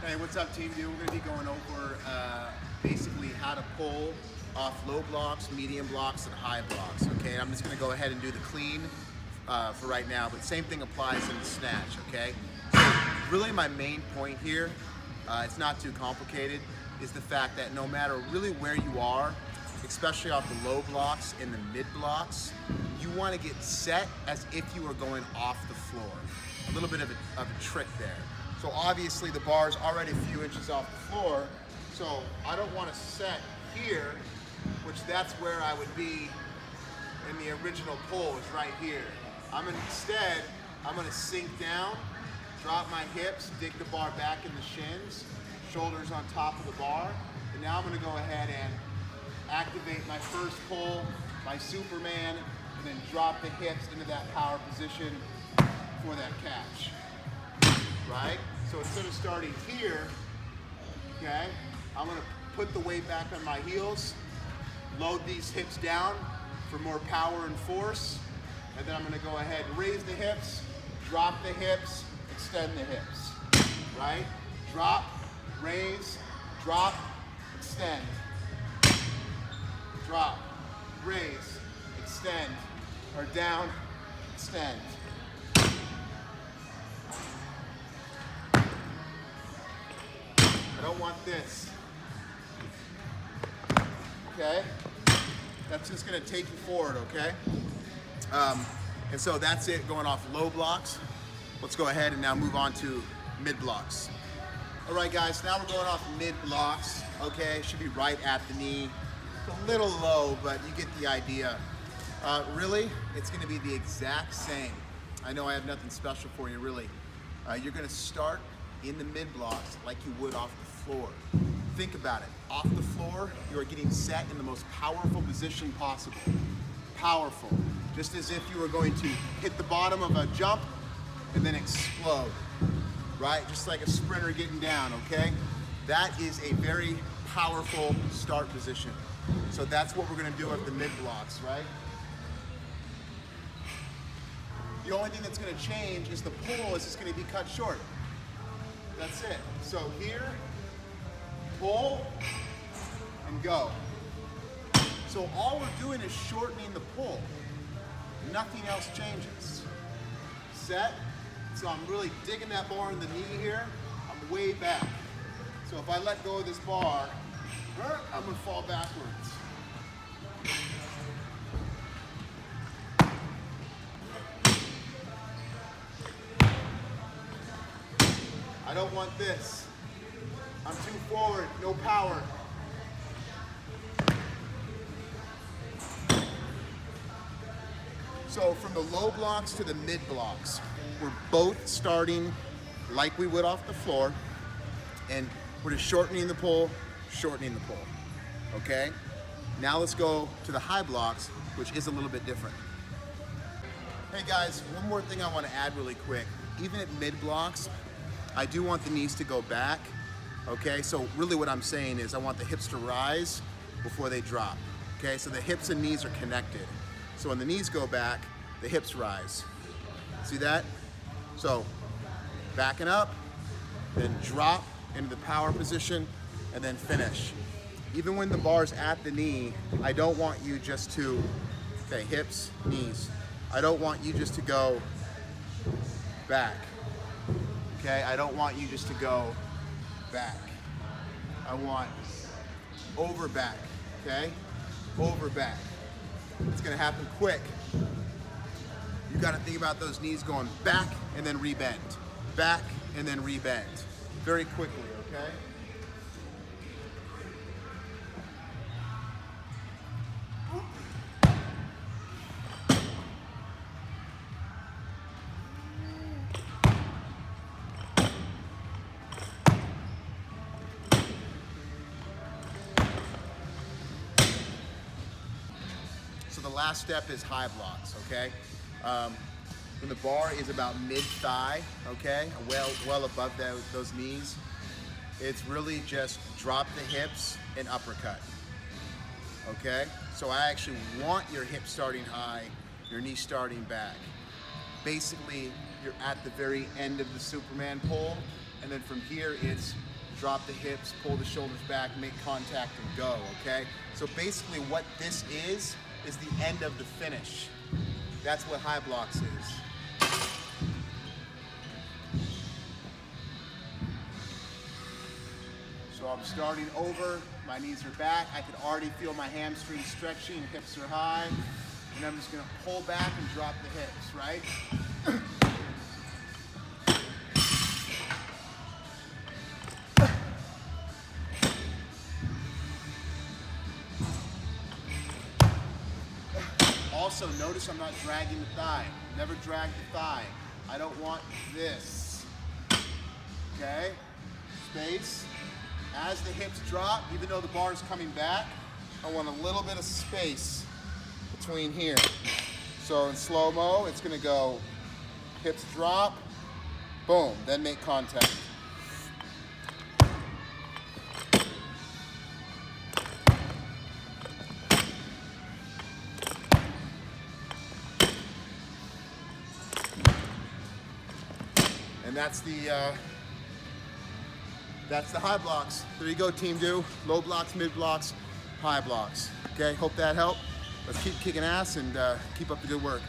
Hey, what's up, team? We're going to be going over basically how to pull off low blocks, medium blocks, and high blocks. Okay, I'm just going to go ahead and do the clean for right now, but same thing applies in the snatch. Okay, so really my main point here, it's not too complicated, is the fact that no matter really where you are, especially off the low blocks and the mid blocks, you want to get set as if you were going off the floor. A little bit of a trick there. So obviously the bar is already a few inches off the floor, so I don't want to set here, which that's where I would be in the original pull, is right here. Instead, I'm going to sink down, drop my hips, dig the bar back in the shins, shoulders on top of the bar, and now I'm going to go ahead and activate my first pull, my Superman, and then drop the hips into that power position for that catch. Right? So instead of starting here, okay, I'm going to put the weight back on my heels, load these hips down for more power and force, and then I'm going to go ahead and raise the hips, drop the hips, extend the hips. Right? Drop, raise, drop, extend. Drop, raise, extend, or down, extend. I don't want this. Okay? That's just going to take you forward, okay? And so that's it going off low blocks. Let's go ahead and now move on to mid blocks. All right, guys, now we're going off mid blocks, okay? Should be right at the knee. It's a little low, but you get the idea. Really, it's going to be the exact same. I know I have nothing special for you, really. You're going to start in the mid blocks like you would off the floor. Think about it. Off the floor, you are getting set in the most powerful position possible. Powerful. Just as if you were going to hit the bottom of a jump and then explode. Right? Just like a sprinter getting down, okay? That is a very powerful start position. So that's what we're going to do at the mid blocks, right? The only thing that's going to change is the pull is just going to be cut short. That's it. So here, pull, and go. So all we're doing is shortening the pull. Nothing else changes. Set. So I'm really digging that bar in the knee here. I'm way back. So if I let go of this bar, I'm going to fall backwards. I don't want this. I'm too forward, no power. So from the low blocks to the mid blocks, we're both starting like we would off the floor, and we're just shortening the pull, okay? Now let's go to the high blocks, which is a little bit different. Hey guys, one more thing I want to add really quick. Even at mid blocks, I do want the knees to go back, okay? So really what I'm saying is I want the hips to rise before they drop, okay? So the hips and knees are connected. So when the knees go back, the hips rise. See that? So backing up, then drop into the power position, and then finish. Even when the bar's at the knee, I don't want you just to, okay, hips, knees. I don't want you just to go back. Okay, I don't want you just to go back. I want over back, okay? Over back. It's gonna happen quick. You gotta think about those knees going back and then rebend. Back and then rebend. Very quickly, okay? So the last step is high blocks, okay? When the bar is about mid-thigh, okay, well above those knees, it's really just drop the hips and uppercut, okay? So I actually want your hips starting high, your knees starting back. Basically, you're at the very end of the Superman pull, And then from here, it's drop the hips, pull the shoulders back, make contact, and go, okay? So basically what this is the end of the finish. That's what high blocks is. So I'm starting over, my knees are back, I can already feel my hamstrings stretching, hips are high, and I'm just gonna pull back and drop the hips, right? Also, notice I'm not dragging the thigh. Never drag the thigh. I don't want this. Okay? Space. As the hips drop, even though the bar is coming back, I want a little bit of space between here. So in slow-mo, it's gonna go hips drop, boom, then make contact. And that's the high blocks. There you go, team do. Low blocks, mid blocks, high blocks. Okay, hope that helped. Let's keep kicking ass and keep up the good work.